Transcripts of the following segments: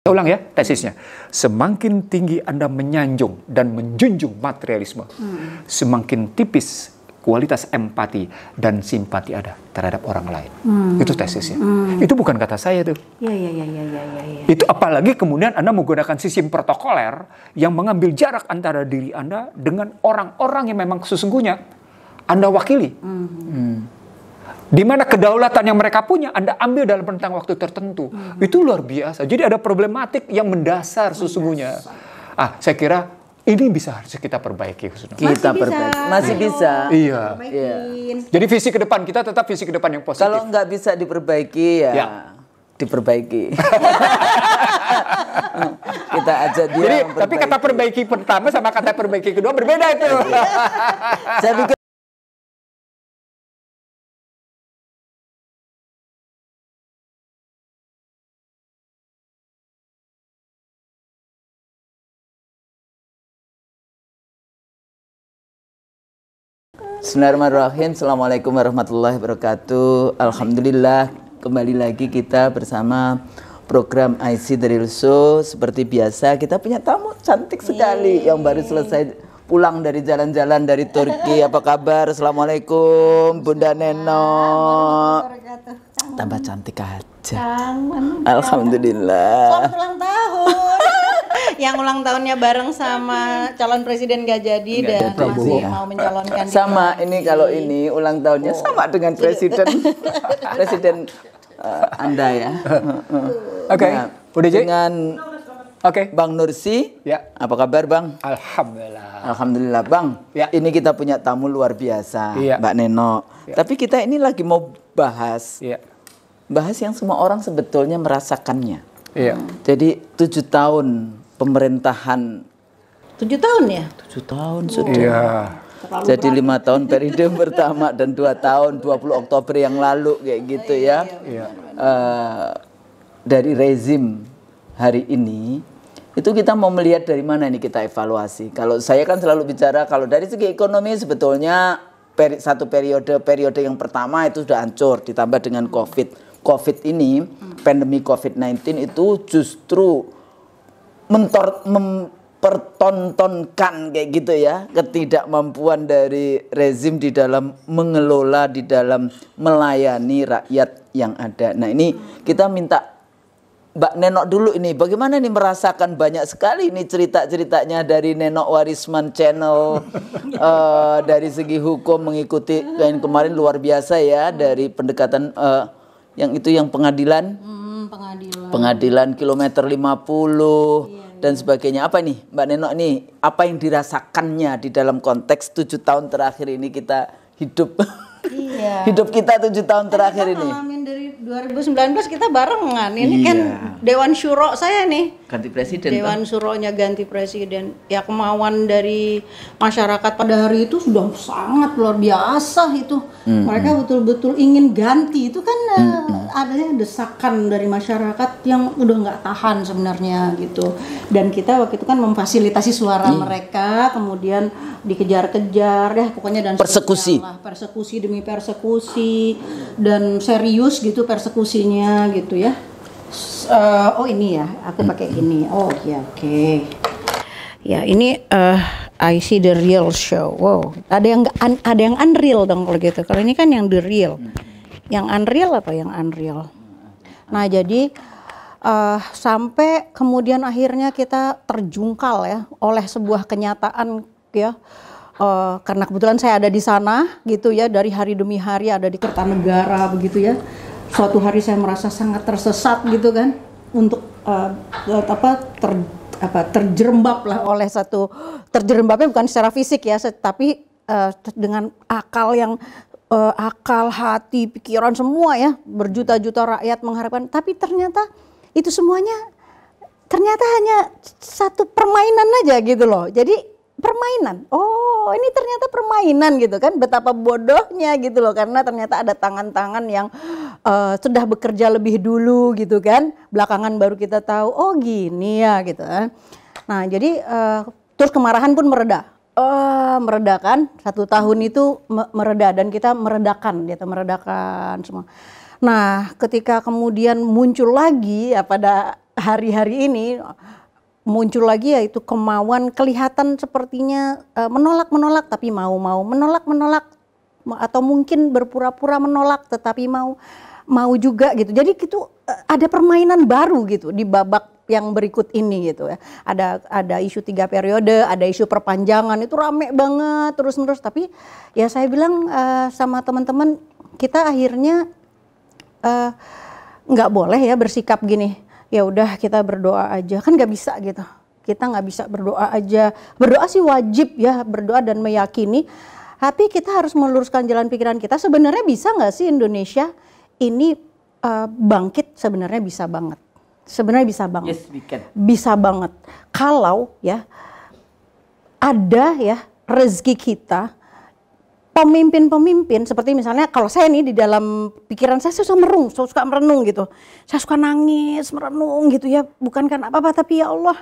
Saya ulang ya tesisnya. Semakin tinggi Anda menyanjung dan menjunjung materialisme, semakin tipis kualitas empati dan simpati Anda terhadap orang lain. Itu tesisnya. Itu bukan kata saya tuh. Ya. Itu apalagi kemudian Anda menggunakan sistem protokoler yang mengambil jarak antara diri Anda dengan orang-orang yang memang sesungguhnya Anda wakili. Di mana kedaulatan yang mereka punya Anda ambil dalam rentang waktu tertentu. Itu luar biasa. Jadi ada problematik yang mendasar sesungguhnya. Saya kira ini harus kita perbaiki. Masih bisa. Iya. Jadi visi ke depan kita tetap visi ke depan yang positif. Kalau nggak bisa diperbaiki ya. Diperbaiki. Kita aja dia. Jadi tapi kata perbaiki pertama sama kata perbaiki kedua berbeda itu. Saya pikir Bismillahirrahmanirrahim. Assalamualaikum warahmatullahi wabarakatuh. Alhamdulillah, kembali lagi kita bersama program IC The Real Show. Seperti biasa kita punya tamu cantik sekali yang baru selesai pulang dari jalan-jalan dari Turki. Apa kabar? Assalamualaikum Bunda Neno. Tambah cantik aja. Alhamdulillah. Selamat ulang tahun. Yang ulang tahunnya bareng sama calon presiden gak jadi dan masih mau mencalonkan. Sama ini kalau ini ulang tahunnya sama dengan presiden Anda ya. Oke. Udah jadi. Dengan Bang Nursi. Ya. Apa kabar Bang? Alhamdulillah. Alhamdulillah Bang. Ya. Ini kita punya tamu luar biasa, Iya. Mbak Neno. Ya. Tapi kita ini lagi mau bahas yang semua orang sebetulnya merasakannya. Iya. Jadi 7 tahun pemerintahan. 7 tahun ya? 7 tahun sudah. Iya. Jadi 5 tahun periode pertama dan 2 tahun 20 Oktober yang lalu kayak gitu ya. Iya. Dari rezim hari ini itu kita mau melihat dari mana ini kita evaluasi. Kalau saya kan selalu bicara kalau dari segi ekonomi sebetulnya satu periode yang pertama itu sudah hancur ditambah dengan Covid ini, pandemi COVID-19 itu justru mempertontonkan kayak gitu ya ketidakmampuan dari rezim di dalam mengelola, di dalam melayani rakyat yang ada. Nah ini kita minta Mbak Nenok dulu ini bagaimana nih merasakan banyak sekali ini cerita-ceritanya dari Nenok Warisman Channel. Dari segi hukum mengikuti yang kemarin luar biasa ya dari pendekatan yang pengadilan kilometer 50 dan sebagainya. Apa nih Mbak Nenok nih, apa yang dirasakannya di dalam konteks 7 tahun terakhir ini kita hidup. Hidup kita 7 tahun terakhir ini. Ngalamin dari 2019 kita barengan. Ini kan Dewan Syuro saya nih. Ganti presiden. Dewan Syuronya ganti presiden. Ya kemauan dari masyarakat pada hari itu sudah sangat luar biasa itu. Mereka betul-betul ingin ganti. Itu kan adanya desakan dari masyarakat yang udah nggak tahan sebenarnya gitu. Dan kita waktu itu kan memfasilitasi suara mereka, kemudian dikejar-kejar deh pokoknya dan persekusi demi persekusi dan serius gitu persekusinya gitu ya. Ini ya aku pakai ini. Oke. Ya ini I see the real show. Wow, ada yang unreal dong kalau gitu. Kalau ini kan yang the real. Yang unreal apa yang unreal? Nah jadi sampai kemudian akhirnya kita terjungkal ya oleh sebuah kenyataan ya. Karena kebetulan saya ada di sana gitu ya, dari hari demi hari ada di Kertanegara begitu ya. Suatu hari saya merasa sangat tersesat gitu kan untuk terjerembab lah oleh terjerembabnya bukan secara fisik ya, tapi dengan akal, hati, pikiran semua ya, berjuta-juta rakyat mengharapkan, tapi ternyata itu semuanya ternyata hanya satu permainan aja gitu loh. Jadi permainan, ini ternyata permainan gitu kan, betapa bodohnya gitu loh, karena ternyata ada tangan-tangan yang sudah bekerja lebih dulu gitu kan, belakangan baru kita tahu, gini ya gitu kan. Nah jadi terus kemarahan pun mereda kan, 1 tahun itu mereda dan kita meredakan semua. Nah ketika kemudian muncul lagi ya pada hari-hari ini muncul lagi yaitu kemauan, kelihatan sepertinya menolak tapi mau menolak atau mungkin berpura-pura menolak tetapi mau juga gitu. Jadi itu ada permainan baru gitu di babak yang berikut ini gitu ya. Ada isu 3 periode, ada isu perpanjangan, itu rame banget terus-menerus. Tapi ya saya bilang sama teman-teman, kita akhirnya nggak boleh ya bersikap gini. Ya udah kita berdoa aja, kan nggak bisa gitu. Kita nggak bisa berdoa aja. Berdoa sih wajib ya, berdoa dan meyakini. Tapi kita harus meluruskan jalan pikiran kita. Sebenarnya bisa nggak sih Indonesia ini bangkit? Sebenarnya bisa banget. Sebenarnya bisa banget. Yes, we can. Bisa banget. Kalau ya ada ya rezeki kita, pemimpin-pemimpin seperti misalnya kalau saya nih di dalam pikiran saya suka merenung gitu. Saya suka nangis, merenung gitu ya. Bukan karena apa-apa tapi ya Allah,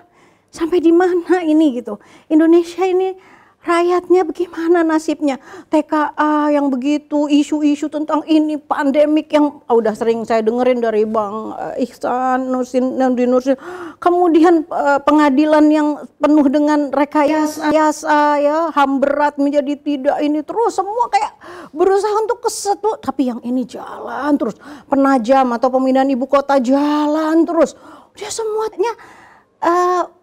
sampai di mana ini gitu. Indonesia ini rakyatnya bagaimana nasibnya? TKA yang begitu, isu-isu tentang ini, pandemik yang udah sering saya dengerin dari Bang Ihsan, Nursin, kemudian pengadilan yang penuh dengan rekayasa ya, HAM berat menjadi tidak ini, terus semua kayak berusaha untuk kesetu, tapi yang ini jalan terus, penajam atau pemindahan ibu kota jalan terus, dia semuanya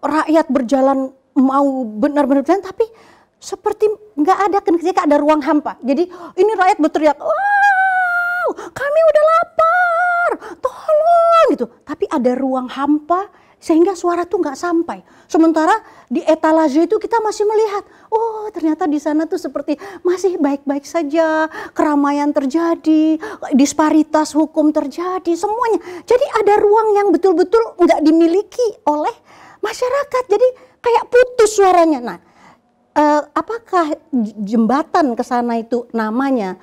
rakyat berjalan mau benar-benar jalan, tapi seperti nggak ada, ketika ada ruang hampa. Jadi ini rakyat berteriak, wow, kami udah lapar, tolong gitu. Tapi ada ruang hampa sehingga suara tuh nggak sampai. Sementara di etalase itu kita masih melihat, oh ternyata di sana tuh seperti masih baik-baik saja, keramaian terjadi, disparitas hukum terjadi, semuanya. Jadi ada ruang yang betul-betul nggak dimiliki oleh masyarakat. Jadi kayak putus suaranya. Nah, apakah jembatan ke sana itu namanya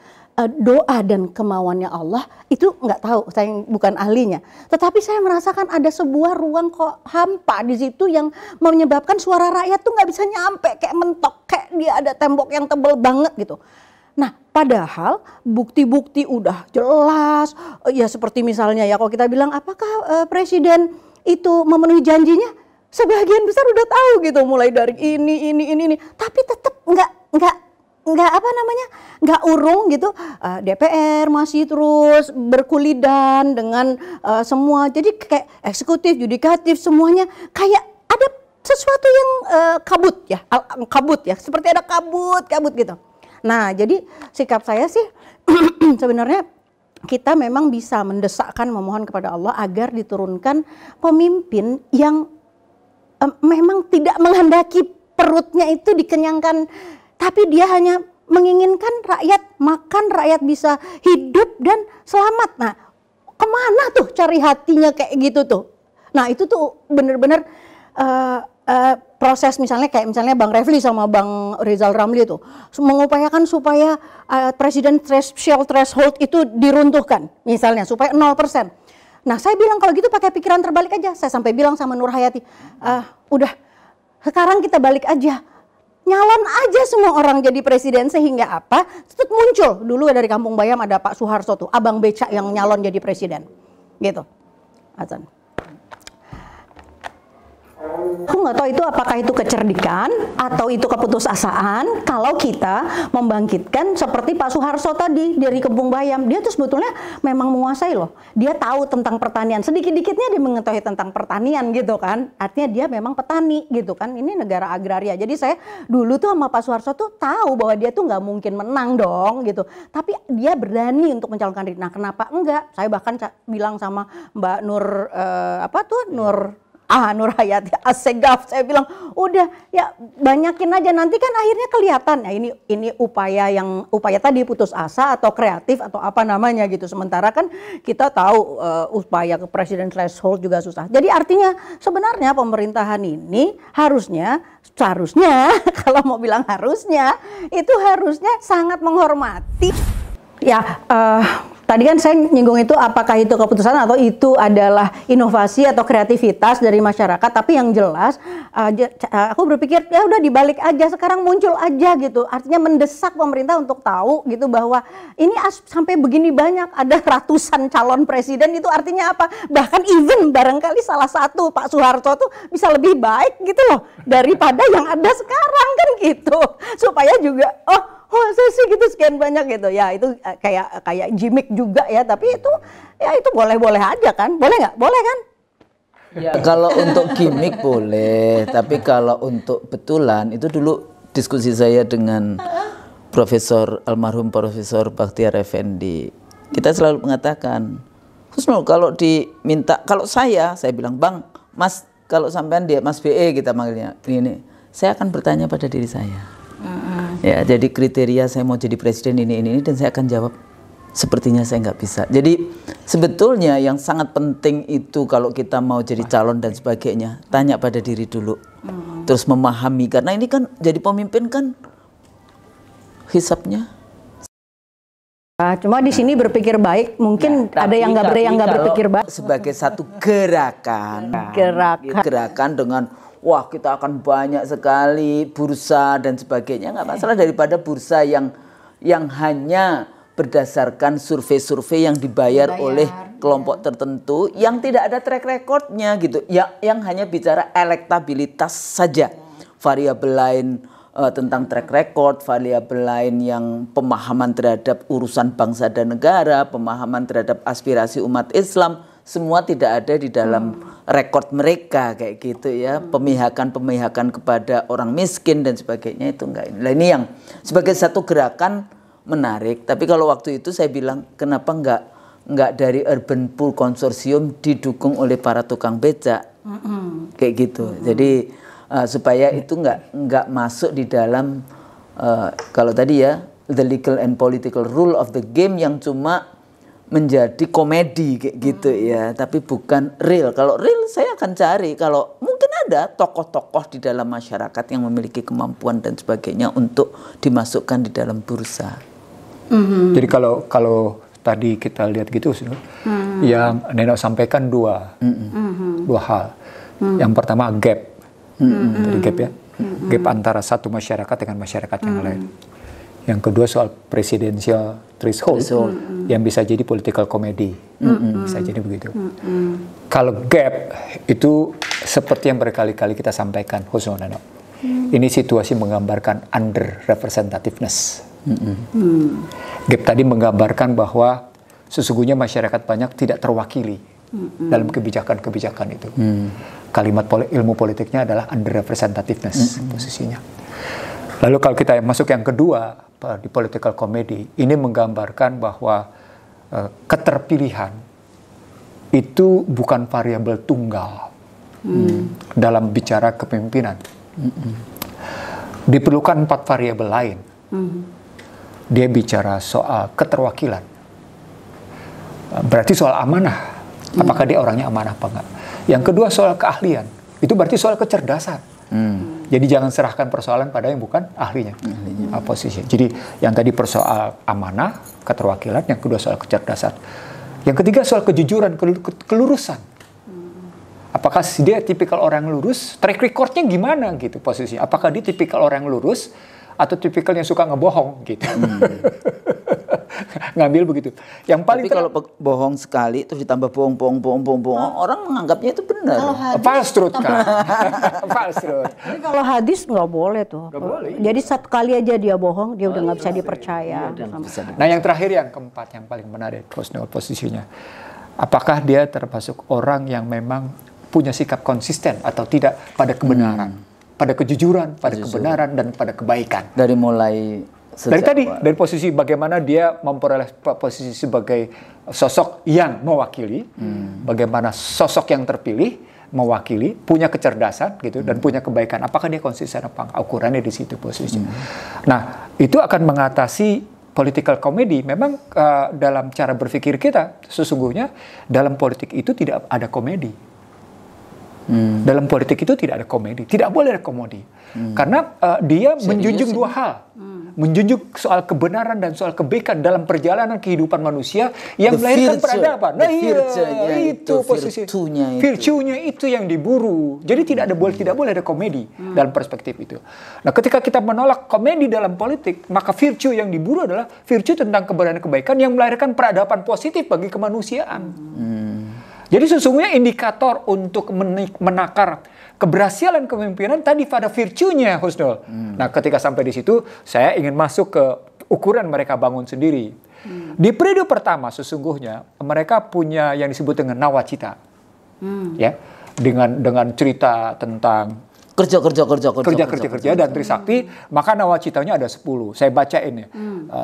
doa dan kemauannya Allah? Itu nggak tahu, saya bukan ahlinya. Tetapi saya merasakan ada sebuah ruang kok hampa di situ yang menyebabkan suara rakyat tuh nggak bisa nyampe, kayak mentok, kayak dia ada tembok yang tebel banget gitu. Nah, padahal bukti-bukti udah jelas, ya seperti misalnya ya kalau kita bilang apakah presiden itu memenuhi janjinya? Sebagian besar udah tahu gitu, mulai dari ini, tapi tetap nggak urung gitu. DPR masih terus berkulidan dengan semua, jadi kayak eksekutif, yudikatif semuanya kayak ada sesuatu yang kabut ya, seperti ada kabut gitu. Nah, jadi sikap saya sih sebenarnya kita memang bisa mendesakkan, memohon kepada Allah agar diturunkan pemimpin yang memang tidak menghendaki perutnya itu dikenyangkan, tapi dia hanya menginginkan rakyat makan, rakyat bisa hidup dan selamat. Nah, kemana tuh cari hatinya kayak gitu tuh? Nah, itu tuh benar-benar proses misalnya Bang Refli sama Bang Rizal Ramli itu mengupayakan supaya presidential threshold itu diruntuhkan, misalnya supaya 0%. Nah, saya bilang kalau gitu pakai pikiran terbalik aja. Saya sampai bilang sama Nur Hayati, udah sekarang kita balik aja. Nyalon aja semua orang jadi presiden sehingga apa? Tetap muncul. Dulu dari Kampung Bayam ada Pak Suharto tuh, abang becak yang nyalon jadi presiden. Gitu. Hasan. Aku nggak tahu itu apakah itu kecerdikan atau itu keputusasaan. Kalau kita membangkitkan seperti Pak Suharto tadi dari Kampung Bayam, dia tuh sebetulnya memang menguasai loh. Dia tahu tentang pertanian, sedikit-dikitnya dia mengetahui tentang pertanian gitu kan. Artinya dia memang petani gitu kan. Ini negara agraria. Jadi saya dulu tuh sama Pak Suharto tuh tahu bahwa dia tuh nggak mungkin menang dong gitu. Tapi dia berani untuk mencalonkan diri. Nah, kenapa enggak? Saya bahkan bilang sama Mbak Nur Nur Hayati Assegaf, saya bilang udah ya banyakin aja, nanti kan akhirnya kelihatan. Nah, ini upaya tadi putus asa atau kreatif atau apa namanya gitu. Sementara kan kita tahu upaya ke presiden threshold juga susah. Jadi artinya sebenarnya pemerintahan ini harusnya kalau mau bilang harusnya itu harusnya sangat menghormati ya tadi kan saya nyinggung itu apakah itu keputusan atau itu adalah inovasi atau kreativitas dari masyarakat, tapi yang jelas aku berpikir ya udah dibalik aja, sekarang muncul aja gitu. Artinya mendesak pemerintah untuk tahu gitu bahwa ini sampai begini banyak, ada ratusan calon presiden, itu artinya apa? Bahkan even barangkali salah satu Pak Soeharto tuh bisa lebih baik gitu loh daripada yang ada sekarang kan gitu. Supaya juga saya sih gitu sekian banyak gitu ya, itu kayak gimmick juga ya, tapi itu boleh-boleh aja kan, boleh nggak? Boleh kan? Ya kalau untuk gimmick boleh, tapi kalau untuk betulan itu dulu diskusi saya dengan almarhum Profesor Bakhtiar Effendi, kita selalu mengatakan, Husnul kalau diminta, kalau saya bilang Bang, Mas, kalau sampean dia Mas BE kita manggilnya ini, saya akan bertanya pada diri saya. Ya, jadi kriteria saya mau jadi presiden ini dan saya akan jawab sepertinya saya nggak bisa. Jadi sebetulnya yang sangat penting itu kalau kita mau jadi calon dan sebagainya, tanya pada diri dulu, terus memahami, karena ini kan jadi pemimpin kan hisapnya. Cuma di sini berpikir baik, mungkin Ya, ada yang nggak berpikir baik. Sebagai satu gerakan dengan wah kita akan banyak sekali bursa dan sebagainya, nggak masalah, daripada bursa yang hanya berdasarkan survei-survei yang dibayar oleh kelompok tertentu yang tidak ada track recordnya gitu, yang hanya bicara elektabilitas saja, variabel lain tentang track record, variabel lain yang pemahaman terhadap urusan bangsa dan negara, pemahaman terhadap aspirasi umat Islam, semua tidak ada di dalam rekod mereka kayak gitu ya. Pemihakan kepada orang miskin dan sebagainya itu enggak. Nah ini yang sebagai satu gerakan menarik. Tapi kalau waktu itu saya bilang kenapa enggak dari Urban Pool Consortium didukung oleh para tukang becak kayak gitu. Jadi supaya itu enggak masuk di dalam kalau tadi ya the legal and political rule of the game yang cuma menjadi komedi kayak gitu ya, tapi bukan real. Kalau real saya akan cari, kalau mungkin ada tokoh-tokoh di dalam masyarakat yang memiliki kemampuan dan sebagainya untuk dimasukkan di dalam bursa. Jadi kalau tadi kita lihat gitu, yang Neno sampaikan dua hal. Yang pertama gap, jadi gap ya, gap antara satu masyarakat dengan masyarakat yang lain. Yang kedua soal presidential threshold yang bisa jadi political comedy, bisa jadi begitu. Kalau gap itu seperti yang berkali-kali kita sampaikan, Husnul Nano, ini situasi menggambarkan under representativeness. Gap tadi menggambarkan bahwa sesungguhnya masyarakat banyak tidak terwakili dalam kebijakan-kebijakan itu. Kalimat ilmu politiknya adalah under representativeness posisinya. Lalu kalau kita masuk yang kedua di political comedy, ini menggambarkan bahwa keterpilihan itu bukan variabel tunggal dalam bicara kepemimpinan. Diperlukan 4 variabel lain. Dia bicara soal keterwakilan. Berarti soal amanah. Apakah dia orangnya amanah apa enggak? Yang kedua soal keahlian. Itu berarti soal kecerdasan. Jadi jangan serahkan persoalan pada yang bukan ahlinya. Posisi. Jadi yang tadi persoal amanah, keterwakilan, yang kedua soal kecerdasan. Yang ketiga soal kejujuran, kelurusan. Apakah dia tipikal orang lurus? Track recordnya gimana gitu posisinya? Apakah dia tipikal orang lurus atau tipikal yang suka ngebohong gitu? Ngambil begitu. Yang paling tapi kalau bohong sekali terus ditambah bohong, orang menganggapnya itu benar. False truth kan. False truth. Tapi kalau hadis nggak boleh tuh. Nggak boleh. Jadi satu kali aja dia bohong, dia udah nggak bisa dipercaya. Nah yang terakhir, yang keempat, yang paling menarik posisinya. Apakah dia termasuk orang yang memang punya sikap konsisten atau tidak pada kebenaran, pada kejujuran, pada kebenaran dan pada kebaikan. Dari mulai dari posisi bagaimana dia memperoleh posisi sebagai sosok yang mewakili, bagaimana sosok yang terpilih mewakili, punya kecerdasan gitu dan punya kebaikan. Apakah dia konsisten apa enggak? Ukurannya di situ posisi. Nah, itu akan mengatasi political comedy. Memang dalam cara berpikir kita sesungguhnya dalam politik itu tidak ada komedi. Dalam politik itu tidak ada komedi, tidak boleh ada komedi. Karena dia menjunjung dua hal. Menjunjung soal kebenaran dan soal kebaikan dalam perjalanan kehidupan manusia yang melahirkan peradaban. Nah itu posisi. Virtue-nya itu yang diburu. Jadi tidak boleh ada komedi dalam perspektif itu. Nah ketika kita menolak komedi dalam politik, maka virtue yang diburu adalah virtue tentang kebenaran dan kebaikan yang melahirkan peradaban positif bagi kemanusiaan. Jadi sesungguhnya indikator untuk menakar keberhasilan kepemimpinan tadi pada virtue-nya, Husnul. Nah, ketika sampai di situ, saya ingin masuk ke ukuran mereka bangun sendiri. Di periode pertama sesungguhnya mereka punya yang disebut dengan nawacita, ya, dengan cerita tentang kerja dan Trisakti, maka nawacitanya ada 10. Saya bacain ya.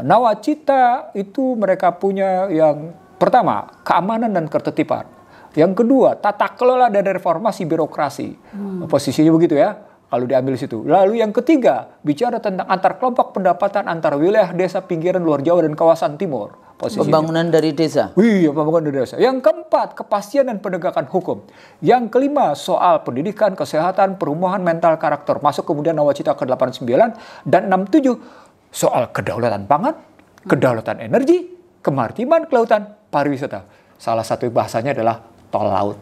Nawacita itu mereka punya yang pertama keamanan dan ketertiban. Yang kedua, tata kelola dan reformasi birokrasi. Posisinya begitu ya, kalau diambil situ. Lalu yang ketiga, bicara tentang antar kelompok pendapatan antar wilayah desa pinggiran luar Jawa dan kawasan timur. Posisinya. Pembangunan dari desa. Iya, pembangunan dari desa. Yang keempat, kepastian dan penegakan hukum. Yang kelima, soal pendidikan, kesehatan, perumahan mental karakter. Masuk kemudian nawacita ke-89 dan 67, soal kedaulatan pangan, kedaulatan energi, kemaritiman, kelautan, pariwisata. Salah satu bahasanya adalah tol laut.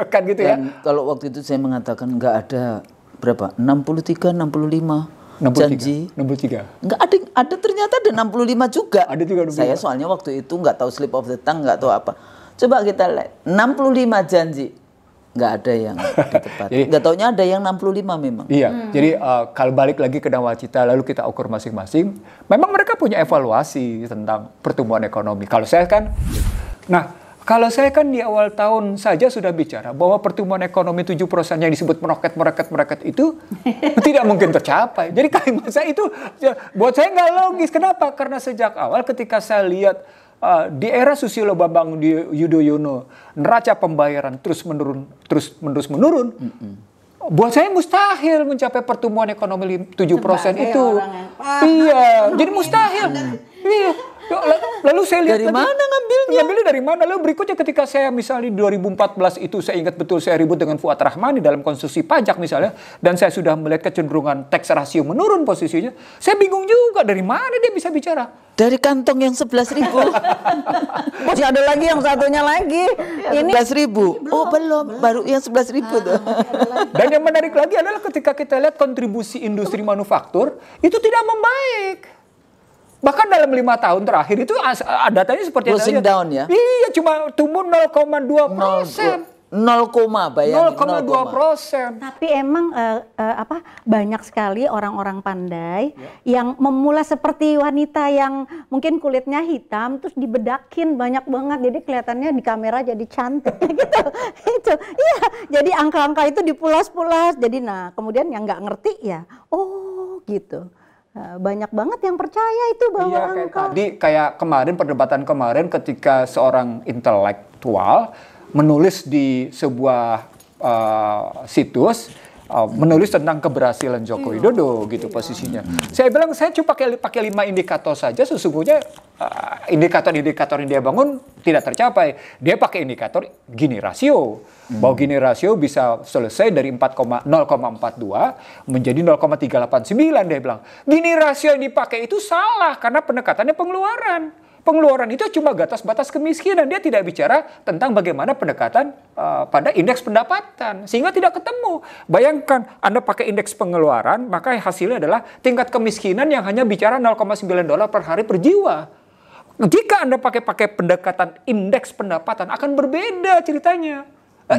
Kan gitu ya. Dan kalau waktu itu saya mengatakan nggak ada berapa? 63, 65 janji. 63. Nggak ada ternyata ada 65 juga. Ada juga 65. Saya soalnya waktu itu nggak tahu slip of the tongue, nggak tahu apa. Coba kita lihat 65 janji. Nggak ada yang ditepati. Nggak taunya ada yang 65 memang. Iya, jadi kalau balik lagi ke nawacita lalu kita ukur masing-masing, memang mereka punya evaluasi tentang pertumbuhan ekonomi. Kalau saya kan di awal tahun saja sudah bicara bahwa pertumbuhan ekonomi 7% yang disebut meroket itu tidak mungkin tercapai. Jadi kalimat saya itu buat saya nggak logis. Kenapa? Karena sejak awal ketika saya lihat di era Susilo Bambang Yudhoyono neraca pembayaran terus menurun. Buat saya mustahil mencapai pertumbuhan ekonomi 7% itu. Iya, jadi mustahil. Iya. Lalu saya lihat dari mana ngambilnya? Ngambilnya dari mana? Lalu berikutnya ketika saya misalnya di 2014 itu saya ingat betul saya ribut dengan Fuad Rahmani dalam konstruksi pajak misalnya, dan saya sudah melihat kecenderungan tax ratio menurun posisinya. Saya bingung juga dari mana dia bisa bicara. Dari kantong yang 11.000. Masih ada lagi yang satunya lagi. Ini 11.000. Oh belum, baru yang 11.000 tuh. Dan yang menarik lagi adalah ketika kita lihat kontribusi industri manufaktur itu tidak membaik. Bahkan dalam 5 tahun terakhir itu datanya seperti yang closing down ya? Iya, cuma tumbuh 0,2%. 0,2%. Tapi emang banyak sekali orang-orang pandai yang memulai seperti wanita yang mungkin kulitnya hitam terus dibedakin banyak banget jadi kelihatannya di kamera jadi cantik gitu. Itu. Iya, jadi angka-angka itu dipulas-pulas. Jadi kemudian yang nggak ngerti ya, oh gitu. Banyak banget yang percaya itu bahwa angka. Kayak kemarin perdebatan kemarin ketika seorang intelektual menulis di sebuah situs menulis tentang keberhasilan Joko Widodo gitu posisinya. Saya bilang saya cuma pakai 5 indikator saja sesungguhnya indikator-indikator yang dia bangun tidak tercapai. Dia pakai indikator Gini rasio. Bahwa Gini rasio bisa selesai dari 0,42 menjadi 0,389 dia bilang. Gini rasio yang dipakai itu salah karena pendekatannya pengeluaran. Pengeluaran itu cuma batas kemiskinan. Dia tidak bicara tentang bagaimana pendekatan pada indeks pendapatan. Sehingga tidak ketemu. Bayangkan Anda pakai indeks pengeluaran, maka hasilnya adalah tingkat kemiskinan yang hanya bicara $0,9 per hari per jiwa. Jika Anda pakai pendekatan indeks pendapatan, akan berbeda ceritanya.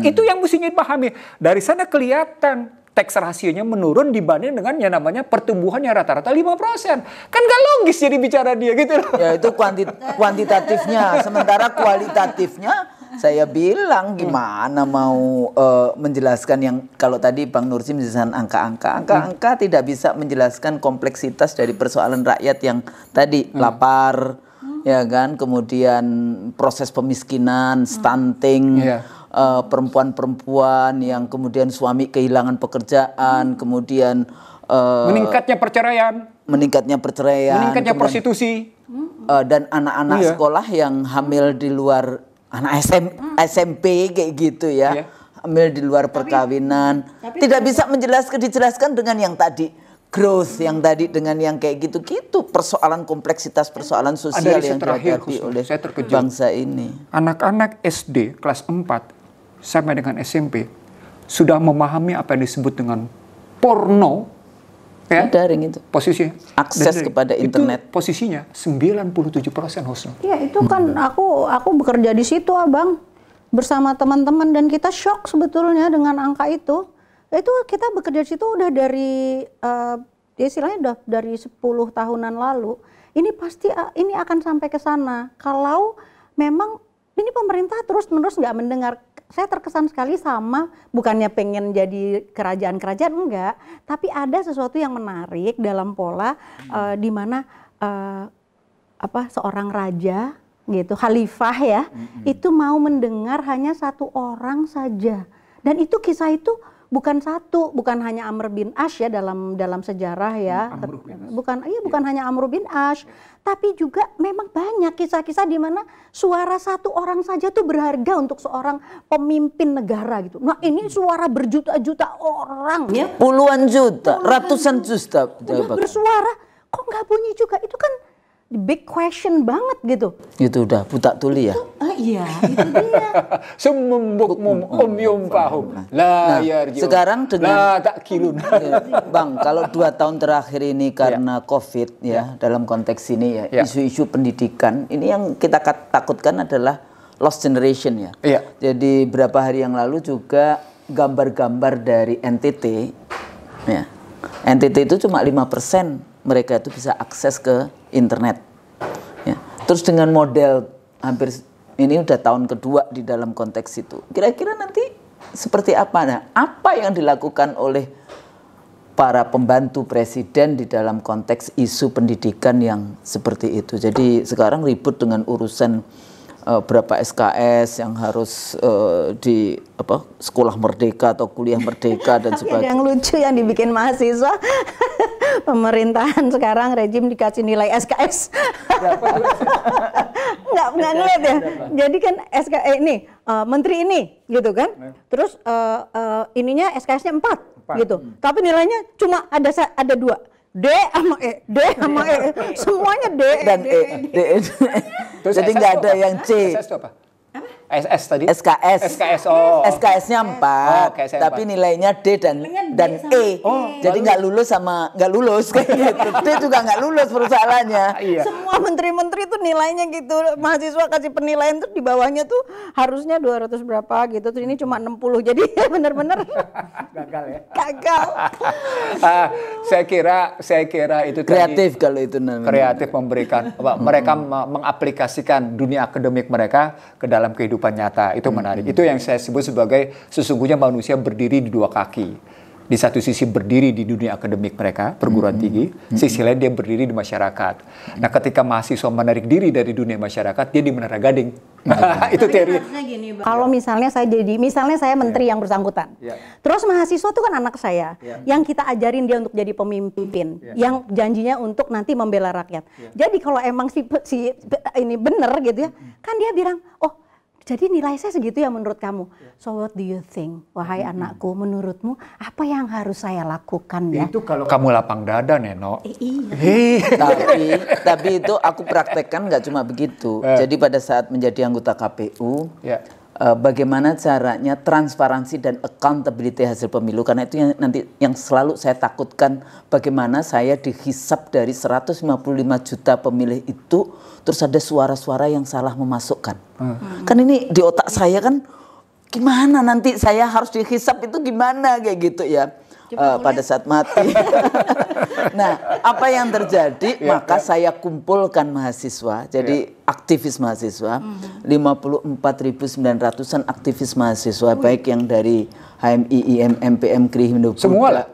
Itu yang mestinya dipahami. Dari sana kelihatan tax rasionya menurun dibanding dengan yang namanya pertumbuhan yang rata-rata 5%. Kan gak logis jadi bicara dia gitu loh. Ya itu kuantitatifnya. Sementara kualitatifnya saya bilang gimana mau menjelaskan yang kalau tadi Bang Nursi menjelaskan angka-angka. Angka-angka tidak bisa menjelaskan kompleksitas dari persoalan rakyat yang tadi lapar, ya kan, kemudian proses pemiskinan, stunting, perempuan-perempuan yang kemudian suami kehilangan pekerjaan, kemudian meningkatnya perceraian, meningkatnya prostitusi, dan anak-anak sekolah yang hamil di luar anak SMP kayak gitu ya. hamil di luar perkawinan. Tidak bisa dijelaskan dengan yang tadi growth, yang tadi dengan yang kayak gitu-gitu, persoalan kompleksitas persoalan sosial yang dihadapi oleh bangsa ini. Anak-anak SD kelas 4 sampai dengan SMP sudah memahami apa yang disebut dengan porno. Ya, daring itu. Posisinya akses kepada internet. Itu posisinya 97% Husnul. Ya itu kan aku bekerja di situ Abang bersama teman-teman dan kita shock sebetulnya dengan angka itu. Itu kita bekerja di situ udah dari istilahnya udah dari 10 tahunan lalu. Ini pasti ini akan sampai ke sana kalau memang ini pemerintah terus-menerus nggak mendengar. Saya terkesan sekali sama, bukannya pengen jadi kerajaan-kerajaan, enggak, tapi ada sesuatu yang menarik dalam pola di mana seorang raja gitu, khalifah ya, itu mau mendengar hanya satu orang saja. Dan itu kisah itu bukan hanya Amr bin Ash ya dalam sejarah ya. Bukan hanya Amr bin Ash, tapi juga memang banyak kisah-kisah di mana suara satu orang saja tuh berharga untuk seorang pemimpin negara gitu. Nah, ini suara berjuta-juta orang ya. Puluhan juta, ratusan juta bersuara, kok nggak bunyi juga? Itu kan big question banget gitu. Itu udah buta tuli ya. Iya, itu dia. Sumumbuk yum pahum. Lah sekarang dengan tak kilun. Bang, kalau 2 tahun terakhir ini karena COVID ya, dalam konteks ini ya, isu-isu pendidikan ini yang kita takutkan adalah lost generation ya. Jadi berapa hari yang lalu juga gambar-gambar dari NTT ya. NTT itu cuma 5% mereka itu bisa akses ke internet. Ya. Terus dengan model hampir ini udah tahun kedua di dalam konteks itu. Kira-kira nanti seperti apa? Nah, apa yang dilakukan oleh para pembantu presiden di dalam konteks isu pendidikan yang seperti itu? Jadi sekarang ribut dengan urusan berapa SKS yang harus di sekolah merdeka atau kuliah merdeka dan sebagainya. Yang lucu yang dibikin mahasiswa pemerintahan sekarang rejim dikasih nilai SKS. nggak ngeliat ya. Jadi kan ini menteri ini gitu kan. Terus ininya SKS-nya 4 gitu. Tapi nilainya cuma ada 2. D sama E, semuanya D dan E. Jadi nggak ada yang C. SS itu apa? SS tadi? SKS. SKS-nya 4, tapi nilainya D dan E. Jadi nggak lulus kayak gitu. D juga nggak lulus persoalannya. Semua menteri-menteri tuh nilainya gitu. Mahasiswa kasih penilaian tuh di bawahnya tuh harusnya 200 berapa gitu. Terus ini cuma 60. Jadi benar-benar gagal ya. Gagal. Saya kira itu kreatif kalau itu namanya. Kreatif memberikan mereka mengaplikasikan dunia akademik mereka ke dalam kehidupan nyata. Itu menarik. Itu yang saya sebut sebagai sesungguhnya manusia berdiri di 2 kaki. Di satu sisi berdiri di dunia akademik mereka, perguruan tinggi, sisi lain dia berdiri di masyarakat. Nah, ketika mahasiswa menarik diri dari dunia masyarakat, dia di Menara Gading. Itu teori. Kalau misalnya saya menteri yang bersangkutan, terus mahasiswa itu kan anak saya, yang kita ajarin dia untuk jadi pemimpin, yang janjinya untuk nanti membela rakyat. Jadi kalau emang si ini bener gitu ya, kan dia bilang, oh jadi nilai saya segitu ya menurut kamu. So what do you think, wahai anakku, menurutmu apa yang harus saya lakukan ya? Itu kalau kamu lapang dada, Neno. Tapi itu aku praktekkan nggak cuma begitu. Jadi pada saat menjadi anggota KPU, bagaimana caranya transparansi dan accountability hasil pemilu, karena itu yang nanti yang selalu saya takutkan, bagaimana saya dihisap dari 155 juta pemilih itu terus ada suara-suara yang salah memasukkan. Kan ini di otak saya kan gimana nanti saya harus dihisap itu gimana kayak gitu ya. Pada saat mati. Nah, apa yang terjadi? Maka saya kumpulkan mahasiswa, jadi aktivis mahasiswa, 54.900-an aktivis mahasiswa, baik yang dari HMI, IM, MPM, KRI, Hindu. Semua lah?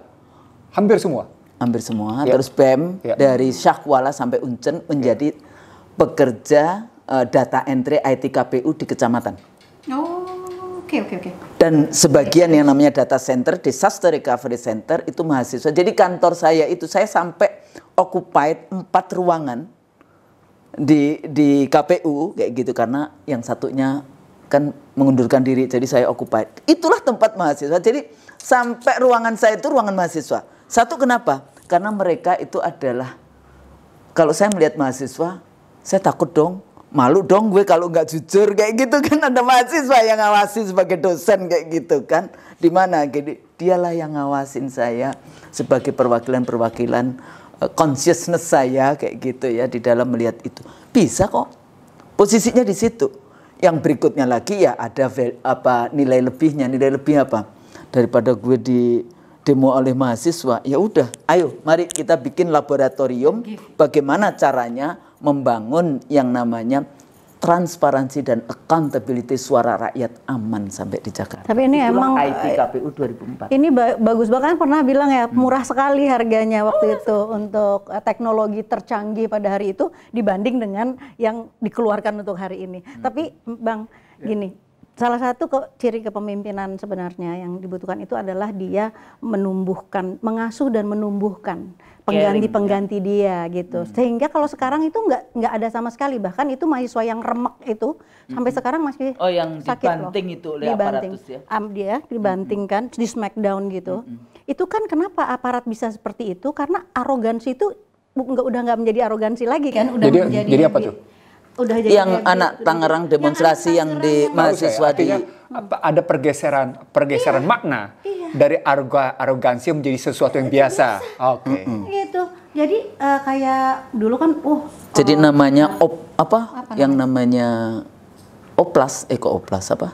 Hampir semua? Hampir semua. Terus BEM, dari Syakwala sampai Uncen menjadi pekerja data entry IT KPU di kecamatan. Oke. Dan sebagian yang namanya data center, disaster recovery center itu mahasiswa. Jadi kantor saya itu saya sampai occupied 4 ruangan di KPU kayak gitu, karena yang satunya akan mengundurkan diri, jadi saya occupied. Itulah tempat mahasiswa. Jadi sampai ruangan saya itu ruangan mahasiswa. Satu, kenapa? Karena mereka itu adalah, kalau saya melihat mahasiswa, saya takut dong, malu dong gue kalau nggak jujur kayak gitu kan. Ada mahasiswa yang ngawasi sebagai dosen kayak gitu kan. Di mana? Jadi dialah yang ngawasin saya sebagai perwakilan-perwakilan consciousness saya kayak gitu ya, di dalam melihat itu. Bisa kok. Posisinya di situ. Yang berikutnya lagi ya ada nilai lebihnya. Nilai lebih apa? Daripada gue di demo oleh mahasiswa, ya udah, ayo mari kita bikin laboratorium bagaimana caranya membangun yang namanya transparansi dan accountability suara rakyat aman sampai di Jakarta. Tapi ini itulah emang IT KPU 2004. Ini bagus banget, pernah bilang ya murah sekali harganya waktu itu untuk teknologi tercanggih pada hari itu dibanding dengan yang dikeluarkan untuk hari ini. Tapi Bang, gini, salah satu ciri kepemimpinan sebenarnya yang dibutuhkan itu adalah dia menumbuhkan, mengasuh dan menumbuhkan pengganti-pengganti dia gitu. Sehingga kalau sekarang itu nggak ada sama sekali, bahkan itu mahasiswa yang remek itu sampai sekarang masih yang sakit dibanting loh. itu oleh aparatus ya. Dia dibantingkan, di smackdown gitu. Itu kan kenapa aparat bisa seperti itu? Karena arogansi itu udah nggak menjadi arogansi lagi kan? Udah jadi apa tuh? Udah jadi yang anak Tangerang demonstrasi yang di mahasiswa di ada pergeseran makna dari arogansi menjadi sesuatu yang biasa. Oke. Gitu. Jadi kayak dulu kan jadi namanya yang namanya oplas apa?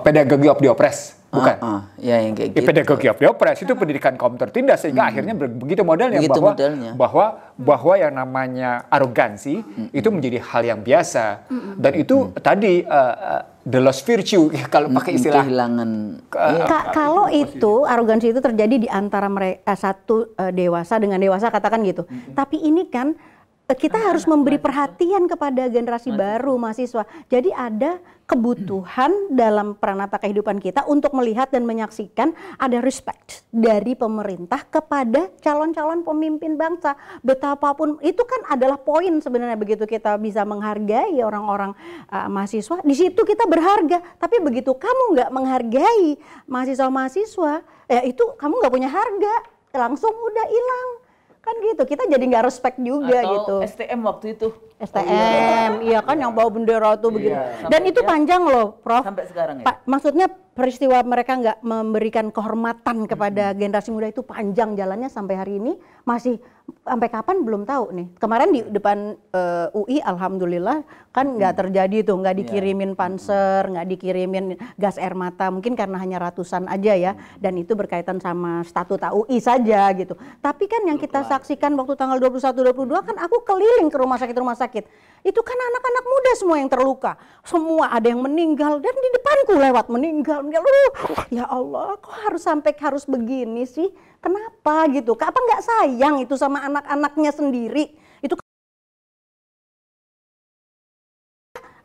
Pedagogy of the oppressed. Bukan. Ya yang kayak gitu. Pedagogy of the oppressed itu pendidikan kaum tertindas sehingga akhirnya begitu modelnya bahwa yang namanya arogansi itu menjadi hal yang biasa dan itu tadi the lost virtue kalau pakai istilah kehilangan. Kalau itu arogansi itu terjadi di antara mereka satu dewasa dengan dewasa katakan gitu. Tapi ini kan kita harus memberi perhatian kepada generasi baru mahasiswa. Jadi ada kebutuhan dalam peranata kehidupan kita untuk melihat dan menyaksikan ada respect dari pemerintah kepada calon-calon pemimpin bangsa. Betapapun itu kan adalah poin sebenarnya, begitu kita bisa menghargai orang-orang mahasiswa, di situ kita berharga. Tapi begitu kamu nggak menghargai mahasiswa-mahasiswa, ya itu kamu nggak punya harga, langsung udah hilang. Kan gitu, kita jadi nggak respect juga gitu. STM waktu itu. STM, iya kan yang bawa bendera tuh begitu. Dan itu panjang loh, Prof. Sampai sekarang ya. Maksudnya peristiwa mereka nggak memberikan kehormatan kepada generasi muda itu panjang jalannya sampai hari ini, masih sampai kapan belum tahu nih. Kemarin di depan UI alhamdulillah kan nggak terjadi tuh, nggak dikirimin panser, nggak dikirimin gas air mata, mungkin karena hanya ratusan aja ya, dan itu berkaitan sama statuta UI saja gitu. Tapi kan yang kita saksikan waktu tanggal 21-22 kan aku keliling ke rumah sakit, itu kan anak-anak muda semua yang terluka, semua ada yang meninggal dan di depanku lewat meninggal. Ya Allah, kok harus begini sih? Kenapa gitu? Apa nggak sayang itu sama anak-anaknya sendiri? Itu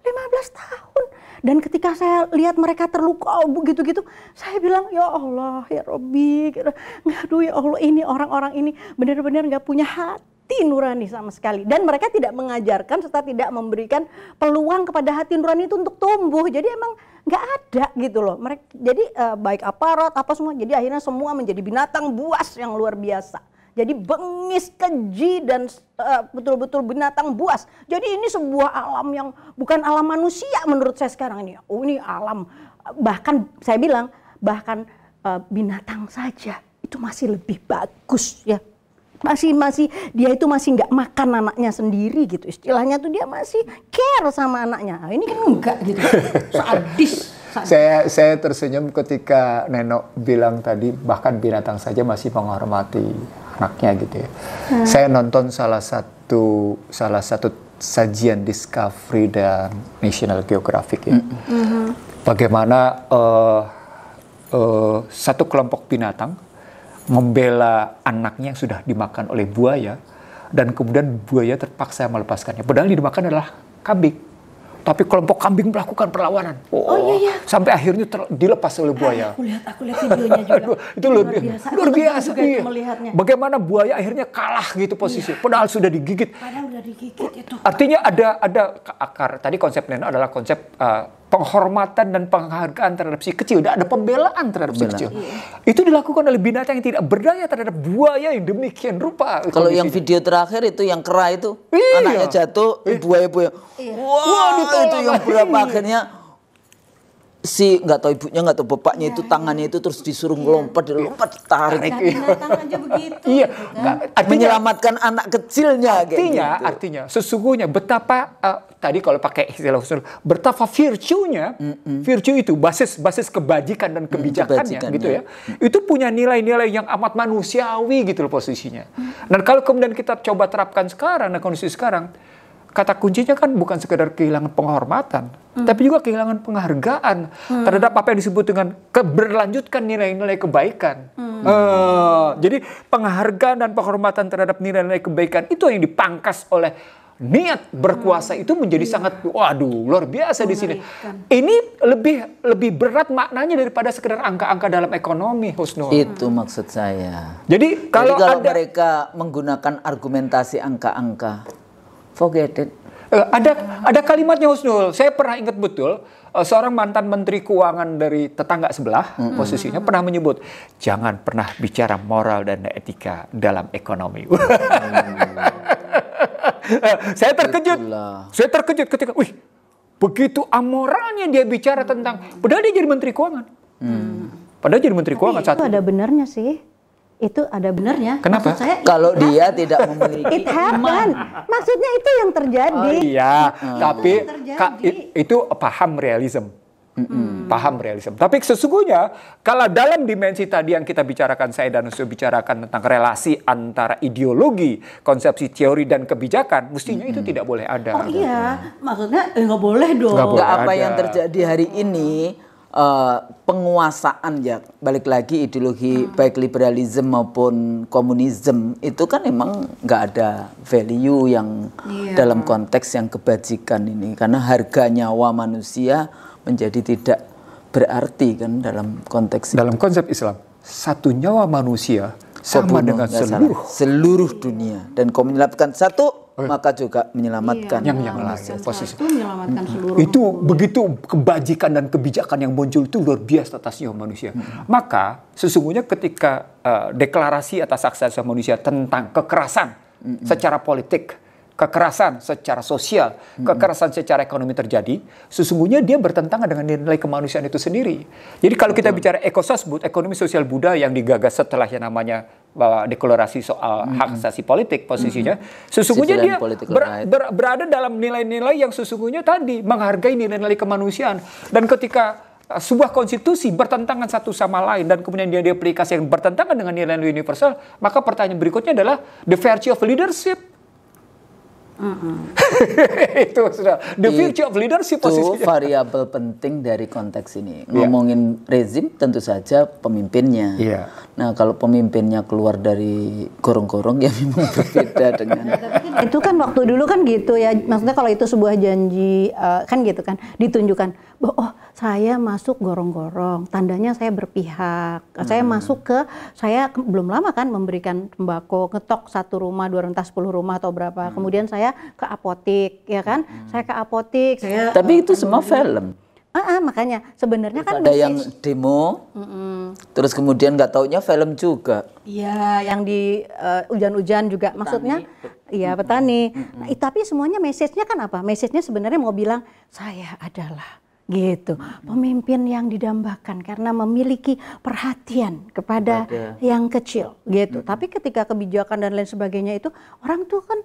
15 tahun. Dan ketika saya lihat mereka terluka begitu-gitu, saya bilang ya Allah, ya Robbi, aduh ya Allah, ini orang-orang ini benar-benar nggak punya hati nurani sama sekali. Dan mereka tidak mengajarkan serta tidak memberikan peluang kepada hati nurani itu untuk tumbuh. Jadi emang nggak ada gitu loh. Mereka jadi baik aparat apa semua. Jadi akhirnya semua menjadi binatang buas yang luar biasa. Jadi bengis, keji, dan betul-betul binatang buas. Jadi ini sebuah alam yang bukan alam manusia menurut saya sekarang ini. Oh ini alam, bahkan saya bilang, bahkan binatang saja itu masih lebih bagus ya. Masih dia itu masih nggak makan anaknya sendiri gitu. Istilahnya tuh dia masih care sama anaknya. Nah, ini kan enggak gitu. Sadis. Saya tersenyum ketika Neno bilang tadi bahkan binatang saja masih menghormati anaknya gitu ya. Saya nonton salah satu sajian Discovery dan National Geographic ya. Bagaimana satu kelompok binatang membela anaknya yang sudah dimakan oleh buaya dan kemudian buaya terpaksa melepaskannya. Padahal yang dimakan adalah kambing. Tapi kelompok kambing melakukan perlawanan. Iya. Sampai akhirnya dilepas oleh buaya. Aku lihat videonya juga. Itu luar biasa. Iya. Melihatnya. Bagaimana buaya akhirnya kalah gitu posisi. Padahal sudah digigit. Padahal udah digigit itu. Artinya ada akar. Tadi konsep Neno adalah konsep penghormatan dan penghargaan terhadap si kecil, tidak ada pembelaan terhadap si kecil. Itu dilakukan oleh binatang yang tidak berdaya terhadap buaya yang demikian rupa. Kalau yang video terakhir itu yang kera itu, anaknya jatuh, buaya-buaya. Wah, itu yang berapa akhirnya si nggak tahu ibunya nggak tahu bapaknya itu tangannya itu terus disuruh melompat tarik. Binatang aja begitu. Iya, menyelamatkan anak kecilnya. Artinya sesungguhnya betapa tadi kalau pakai istilah usul, betapa virtue-nya, virtue itu basis kebajikan dan kebijakannya gitu ya. Itu punya nilai-nilai yang amat manusiawi gitu loh posisinya. Dan kalau kemudian kita coba terapkan sekarang, nah kondisi sekarang, kata kuncinya kan bukan sekedar kehilangan penghormatan, tapi juga kehilangan penghargaan terhadap apa yang disebut dengan berlanjutkan nilai-nilai kebaikan. Jadi penghargaan dan penghormatan terhadap nilai-nilai kebaikan itu yang dipangkas oleh niat berkuasa itu menjadi sangat, waduh, luar biasa di sini. Ini lebih berat maknanya daripada sekedar angka-angka dalam ekonomi, Husnul. Itu maksud saya. Jadi kalau mereka menggunakan argumentasi angka-angka, forget it. Ada kalimatnya, Husnul. Saya pernah ingat betul seorang mantan menteri keuangan dari tetangga sebelah posisinya pernah menyebut, jangan pernah bicara moral dan etika dalam ekonomi. Saya terkejut ketika, begitu amoralnya dia bicara tentang, padahal dia jadi menteri keuangan. Padahal jadi menteri keuangan saat itu ada benarnya sih. Itu ada benarnya. Kenapa? Kalau dia tidak memiliki it happen. Maksudnya itu yang terjadi. Tapi itu paham realism. Paham realism. Tapi sesungguhnya kalau dalam dimensi tadi yang kita bicarakan, saya dan Usul bicarakan tentang relasi antara ideologi, konsepsi teori dan kebijakan, mestinya itu tidak boleh ada. Maksudnya nggak boleh dong. Nggak apa yang terjadi hari ini. Penguasaan ya, balik lagi ideologi baik liberalisme maupun komunisme itu kan emang nggak ada value yang dalam konteks yang kebajikan ini, karena harga nyawa manusia menjadi tidak berarti kan dalam konteks dalam konsep Islam. Satu nyawa manusia sama dengan seluruh dunia, dan kau menyelamatkan satu maka juga menyelamatkan yang lain. Posisi menyelamatkan seluruh. Itu begitu kebajikan dan kebijakan yang muncul itu luar biasa atas nyawa manusia. Maka sesungguhnya ketika deklarasi atas hak asasi manusia tentang kekerasan secara politik, kekerasan secara sosial, kekerasan secara ekonomi terjadi, sesungguhnya dia bertentangan dengan nilai kemanusiaan itu sendiri. Jadi kalau kita bicara ekososbud, ekonomi sosial Buddha yang digagas setelah yang namanya deklarasi soal hak asasi politik posisinya, sesungguhnya dia berada dalam nilai-nilai yang sesungguhnya tadi menghargai nilai-nilai kemanusiaan. Dan ketika sebuah konstitusi bertentangan satu sama lain dan kemudian dia diaplikasi yang bertentangan dengan nilai-nilai universal, maka pertanyaan berikutnya adalah the virtue of leadership. Itu sudah the virtue of leadership posisinya. Itu variabel penting dari konteks ini. Ngomongin rezim tentu saja pemimpinnya. Nah kalau pemimpinnya keluar dari gorong-gorong ya memang berbeda dengan. Itu kan waktu dulu kan gitu ya. Maksudnya kalau itu sebuah janji kan gitu kan ditunjukkan bahwa saya masuk gorong-gorong, tandanya saya berpihak. Saya masuk saya belum lama kan memberikan tembakau, ngetok satu rumah, 2 rentas 10 rumah atau berapa. Kemudian saya ke apotik, ya kan? Saya ke apotik. Tapi itu semua film. Makanya sebenarnya kan ada yang demo, terus kemudian nggak taunya film juga. Iya, yang di hujan-hujan juga, petani. Maksudnya, iya petani. Nah, tapi semuanya message-nya kan apa? Message-nya sebenarnya mau bilang saya adalah gitu pemimpin yang didambakan karena memiliki perhatian kepada yang kecil gitu. Tapi ketika kebijakan dan lain sebagainya itu orang tuh kan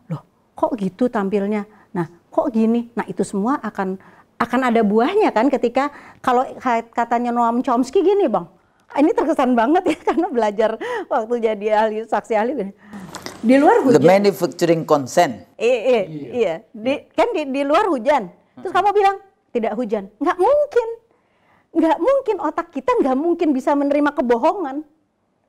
loh kok gitu tampilnya. Nah kok gini. Nah itu semua akan ada buahnya kan ketika kalau katanya Noam Chomsky gini bang. Ini terkesan banget ya karena belajar waktu jadi saksi ahli. Di luar hujan. The manufacturing consent. Iya. Di luar hujan. Terus kamu bilang tidak hujan. Nggak mungkin otak kita nggak mungkin bisa menerima kebohongan.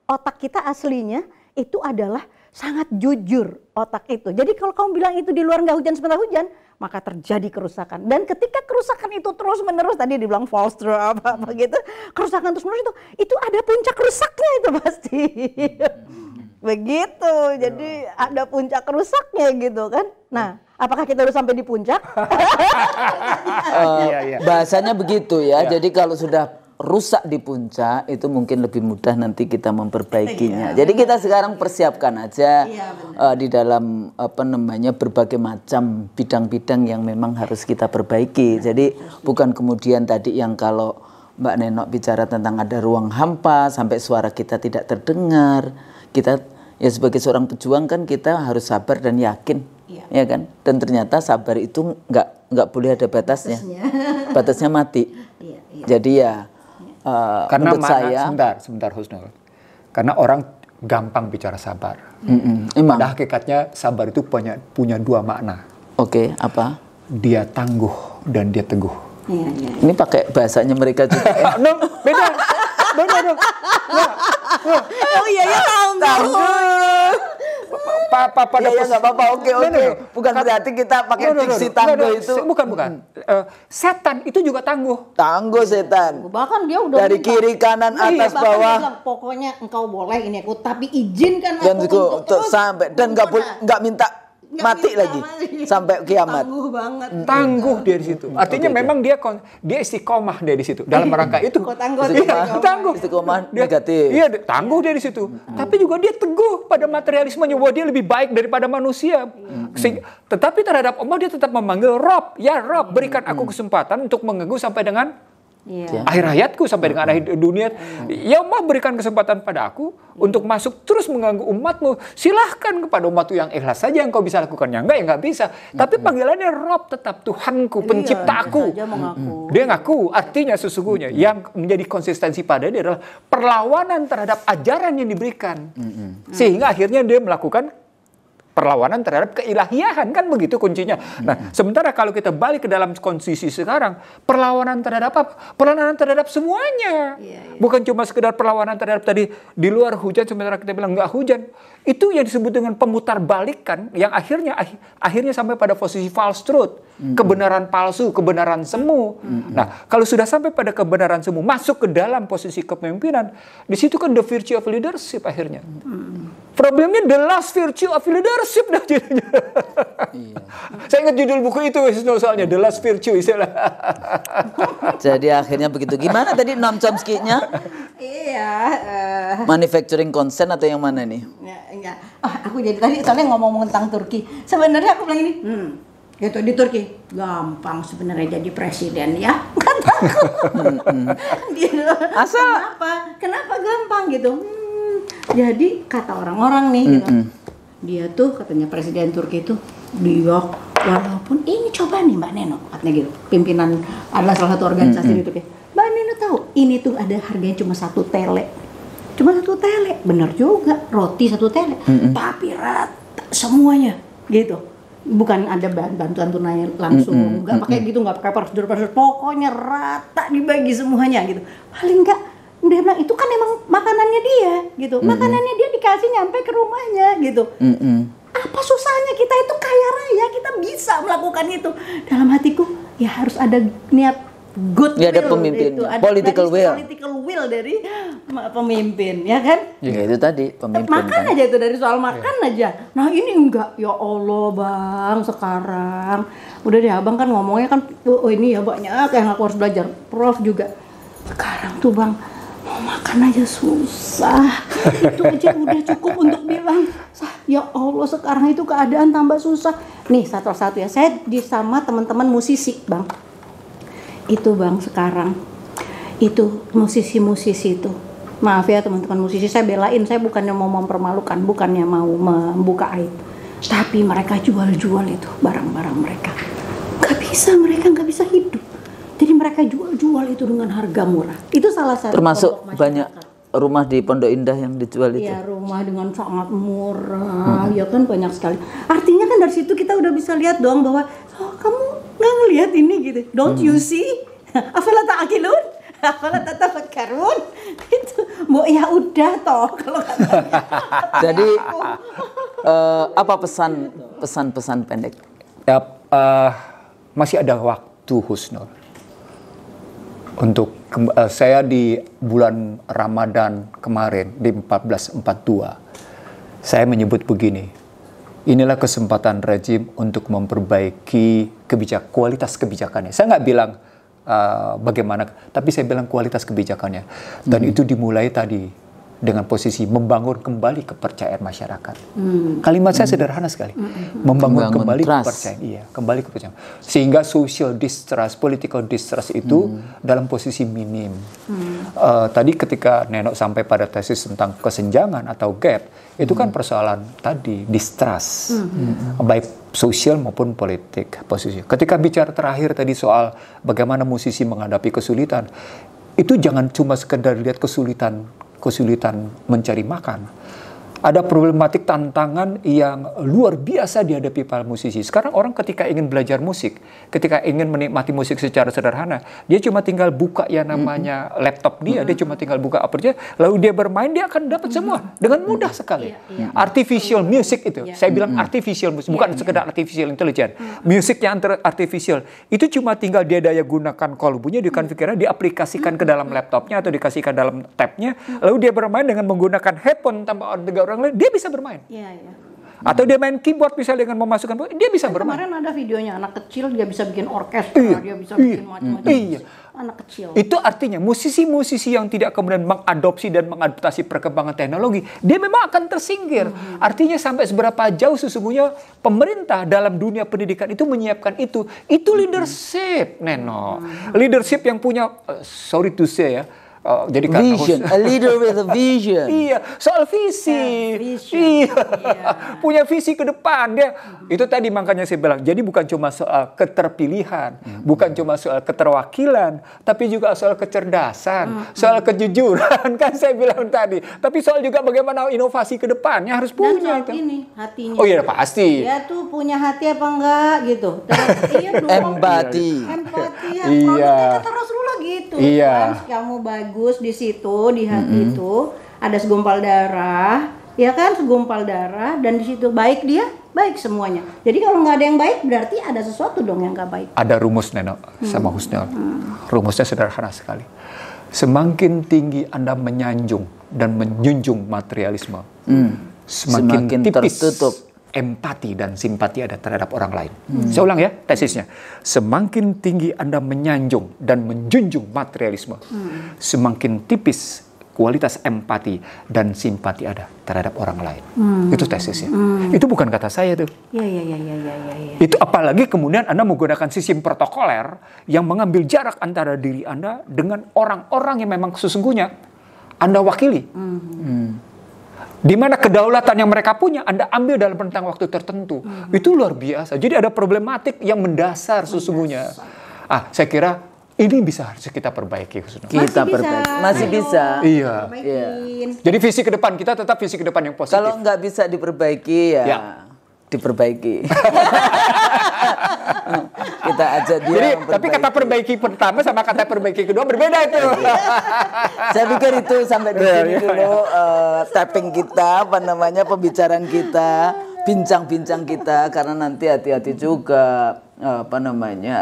Otak kita aslinya itu adalah sangat jujur otak itu. Jadi kalau kamu bilang itu di luar nggak hujan sebentar hujan, maka terjadi kerusakan. Dan ketika kerusakan itu terus menerus, tadi dibilang false apa gitu, kerusakan terus menerus itu ada puncak rusaknya itu pasti. begitu. Jadi ada puncak rusaknya gitu kan. Nah, apakah kita udah sampai di puncak? Bahasanya begitu ya. Jadi kalau sudah rusak di puncak itu mungkin lebih mudah nanti kita memperbaikinya. Jadi kita sekarang persiapkan aja di dalam berbagai macam bidang-bidang yang memang harus kita perbaiki. Jadi bukan kemudian tadi yang kalau Mbak Nenok bicara tentang ada ruang hampa sampai suara kita tidak terdengar. Kita ya sebagai seorang pejuang kan kita harus sabar dan yakin, ya kan? Dan ternyata sabar itu nggak boleh ada batasnya. Batasnya mati. Jadi ya karena menurut saya sebentar Husnul. Karena orang gampang bicara sabar. Pada hakikatnya sabar itu punya dua makna. Oke, apa? Dia tangguh dan dia teguh. Ini pakai bahasanya mereka juga. Beda. Oh iya ya, tangguh. Pada nggak apa-apa. Oke. Bukan berarti kita pakai diksi tangguh itu. Bukan. Setan itu juga tangguh. Tangguh setan. Bahkan dia udah dari kiri kanan atas bawah. Bilang, pokoknya engkau boleh ini aku, tapi izinkan dan aku untuk sampai dan nggak minta mati lagi sampai kiamat. Tangguh banget. Tangguh dia di situ. Artinya memang dia istiqomah dia di situ. Dalam rangka itu. Tangguh. Istiqomah negatif. Iya, tangguh dia di situ. Tapi juga dia teguh pada materialismenya bahwa dia lebih baik daripada manusia. Tetapi terhadap Allah dia tetap memanggil Rob. Ya Rob, berikan aku kesempatan untuk mengganggu sampai dengan akhir hayatku, sampai dengan akhir dunia. Ya Allah, berikan kesempatan pada aku untuk masuk terus mengganggu umatmu. Silahkan kepada umatmu yang ikhlas saja yang kau bisa lakukan. Yang enggak, ya enggak bisa. Tapi panggilannya Rob, tetap Tuhanku, penciptaku. Dia ngaku. Artinya sesungguhnya yang menjadi konsistensi pada dia adalah perlawanan terhadap ajaran yang diberikan. Sehingga akhirnya dia melakukan perlawanan terhadap keilahian, kan begitu kuncinya. Nah, sementara kalau kita balik ke dalam kondisi sekarang, perlawanan terhadap apa? Perlawanan terhadap semuanya. Bukan cuma sekedar perlawanan terhadap tadi di luar hujan, sementara kita bilang nggak hujan. Itu yang disebut dengan pemutarbalikan, yang akhirnya sampai pada posisi false truth, kebenaran palsu, kebenaran semu. Nah, kalau sudah sampai pada kebenaran semu, masuk ke dalam posisi kepemimpinan, di situ kan the virtue of leadership akhirnya. Problemnya the last virtue of leadership dah jadinya. Saya ingat judul buku itu soalnya the last virtue istilah. Jadi akhirnya begitu. Gimana tadi Noam Chomsky-nya? Manufacturing consent atau yang mana nih? Enggak. Aku jadi tadi soalnya ngomong tentang Turki. Sebenarnya aku bilang ini, gitu di Turki gampang sebenarnya jadi presiden ya. Kan asal kenapa gampang gitu? Jadi kata orang-orang nih gitu. Dia tuh katanya presiden Turki itu dia walaupun ini coba nih Mbak Neno katanya gitu. Pimpinan adalah salah satu organisasi di Turki. Mbak Neno tahu ini tuh ada harganya cuma 1 tele. Cuma 1 tele. Benar juga, roti 1 tele. Tapi rata semuanya gitu. Bukan ada bantuan tunai langsung, nggak pakai gitu, nggak pakai prosedur-prosedur. Pokoknya rata dibagi semuanya gitu. Paling enggak dia bilang itu kan emang makanannya dia gitu. Makanannya dia dikasih nyampe ke rumahnya gitu. Apa susahnya, kita itu kaya raya, kita bisa melakukan itu. Dalam hatiku ya harus ada niat good will, ada pemimpin, itu, ada political will dari pemimpin, ya kan? Ya itu tadi pemimpin. Makan aja itu, dari soal makan aja. Nah ini enggak, ya Allah Bang, sekarang udah deh Abang kan ngomongnya kan, oh ini ya banyak yang aku harus belajar. Prof juga sekarang tuh Bang, mau makan aja susah. Itu aja udah cukup untuk bilang, ya Allah sekarang itu keadaan tambah susah. Nih satu-satu ya, saya sama teman-teman musisi Bang. Itu Bang sekarang, itu musisi-musisi itu. Maaf ya teman-teman musisi, saya belain, saya bukannya mau mempermalukan, bukannya mau membuka aib. Tapi mereka jual-jual itu barang-barang mereka. Mereka nggak bisa hidup. Jadi mereka jual-jual itu dengan harga murah. Itu salah satu. Termasuk banyak rumah di Pondok Indah yang dijual itu. Iya, rumah dengan sangat murah, ya kan banyak sekali. Artinya kan dari situ kita udah bisa lihat dong bahwa oh, kamu nggak ngelihat ini gitu. Don't you see? Afala ta'qilun? Afala tatafakkarun? Itu, ya udah toh kalau katanya. Jadi apa pesan-pesan pendek? Ya, masih ada waktu Husnul. Untuk saya di bulan Ramadan kemarin di 1442, Saya menyebut begini, inilah kesempatan rejim untuk memperbaiki kualitas kebijakannya. Saya nggak bilang bagaimana, tapi saya bilang kualitas kebijakannya. Dan itu dimulai tadi dengan posisi membangun kembali kepercayaan masyarakat. Kalimat saya sederhana sekali, membangun kembali kepercayaan, kembali kepercayaan, sehingga social distrust, political distrust itu dalam posisi minim. Tadi ketika Nenok sampai pada tesis tentang kesenjangan atau gap, itu kan persoalan tadi distrust, baik sosial maupun politik posisi. Ketika bicara terakhir tadi soal bagaimana musisi menghadapi kesulitan, itu jangan cuma sekedar lihat kesulitan mencari makan. Ada problematik tantangan yang luar biasa dihadapi para musisi. Sekarang orang ketika ingin belajar musik, ketika ingin menikmati musik secara sederhana, dia cuma tinggal buka yang namanya laptop dia cuma tinggal buka aperture, lalu dia bermain, dia akan dapat semua dengan mudah sekali. Artificial music itu, saya bilang artificial music, bukan sekedar artificial intelligence. Musik yang artificial, itu cuma tinggal dia daya gunakan kolbunya, dikonfigurasi, diaplikasikan ke dalam laptopnya atau dikasihkan dalam tabnya, lalu dia bermain dengan menggunakan headphone tanpa orang lain, dia bisa bermain. Atau dia main keyboard misalnya dengan memasukkan, dia bisa bermain. Kemarin ada videonya anak kecil, dia bisa bikin orkestra, dia bisa bikin macam-macam. Anak kecil. Itu artinya musisi-musisi yang tidak kemudian mengadopsi dan mengadaptasi perkembangan teknologi, dia memang akan tersingkir. Artinya sampai seberapa jauh sesungguhnya pemerintah dalam dunia pendidikan itu menyiapkan itu. Itu leadership, Neno. Leadership yang punya, sorry to say ya, jadi vision, a leader with a vision. Iya, soal visi. Punya visi ke depan dia. Itu tadi makanya saya bilang, jadi bukan cuma soal keterpilihan, bukan cuma soal keterwakilan, tapi juga soal kecerdasan, soal kejujuran kan saya bilang tadi. Tapi soal juga bagaimana inovasi ke depannya harus punya. Dan soal ini hatinya. Oh iya pasti. Dia tuh punya hati apa enggak gitu. Iya dong. Empati. Produknya kata Rasulullah gitu. Iya. Kamu bagus di situ, di hati itu ada segumpal darah, ya kan, segumpal darah, dan di situ baik dia, baik semuanya. Jadi kalau nggak ada yang baik, berarti ada sesuatu dong yang nggak baik. Ada rumus, Neno, sama Husnul. Rumusnya sederhana sekali. Semakin tinggi Anda menyanjung dan menjunjung materialisme, semakin tipis tertutup empati dan simpati ada terhadap orang lain. Saya ulang ya tesisnya. Semakin tinggi Anda menyanjung dan menjunjung materialisme, semakin tipis kualitas empati dan simpati ada terhadap orang lain. Itu tesisnya. Itu bukan kata saya tuh. Iya. Itu apalagi kemudian Anda menggunakan sistem protokoler yang mengambil jarak antara diri Anda dengan orang-orang yang memang sesungguhnya Anda wakili. Di mana kedaulatan yang mereka punya Anda ambil dalam rentang waktu tertentu. Itu luar biasa. Jadi ada problematik yang mendasar sesungguhnya. Saya kira ini bisa harus kita perbaiki. Masih bisa. Iya. Jadi visi ke depan kita tetap visi ke depan yang positif. Kalau nggak bisa diperbaiki ya. Diperbaiki. Kita ajak dia. Jadi, tapi kata perbaiki pertama sama kata perbaiki kedua berbeda itu. Saya pikir itu sampai di sini dulu tapping kita, pembicaraan kita, bincang-bincang kita, karena nanti hati-hati juga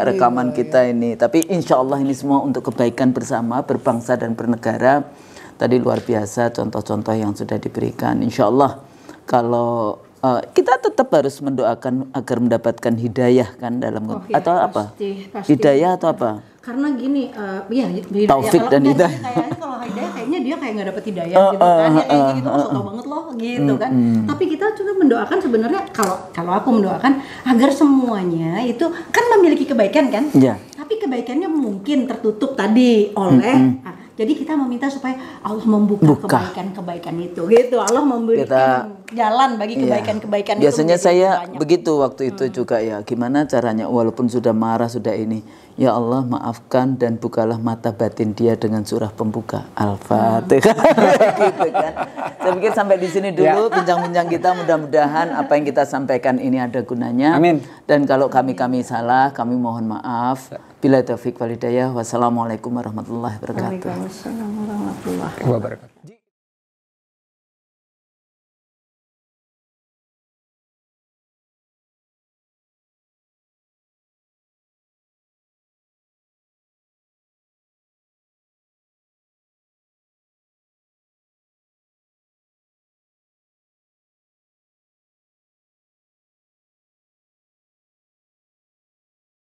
rekaman kita ini. Tapi insya Allah ini semua untuk kebaikan bersama, berbangsa dan bernegara. Tadi luar biasa contoh-contoh yang sudah diberikan. Insya Allah kalau kita tetap harus mendoakan agar mendapatkan hidayah kan dalam atau apa? Pasti. Hidayah atau apa? Karena gini, hidayah. Taufik dan hidayah. Kalau hidayah kayaknya dia kayak nggak dapet hidayah gitu kan, ya kayak gitu, soto banget loh gitu kan. Tapi kita juga mendoakan sebenarnya kalau aku mendoakan agar semuanya itu kan memiliki kebaikan kan. Iya. Tapi kebaikannya mungkin tertutup tadi oleh jadi kita meminta supaya Allah membuka kebaikan-kebaikan itu, gitu. Allah memberikan jalan bagi kebaikan-kebaikan itu. Biasanya saya begitu waktu itu juga ya. Gimana caranya walaupun sudah marah sudah ini, ya Allah maafkan dan bukalah mata batin dia dengan surah pembuka Al-Fatihah. Gitu kan. Saya pikir sampai di sini dulu bincang-bincang kita, mudah-mudahan apa yang kita sampaikan ini ada gunanya. Amin. Dan kalau kami salah, kami mohon maaf. Bila taufiq wal hidayah. Wassalamualaikum warahmatullahi wabarakatuh. Waalaikumsalam warahmatullahi wabarakatuh.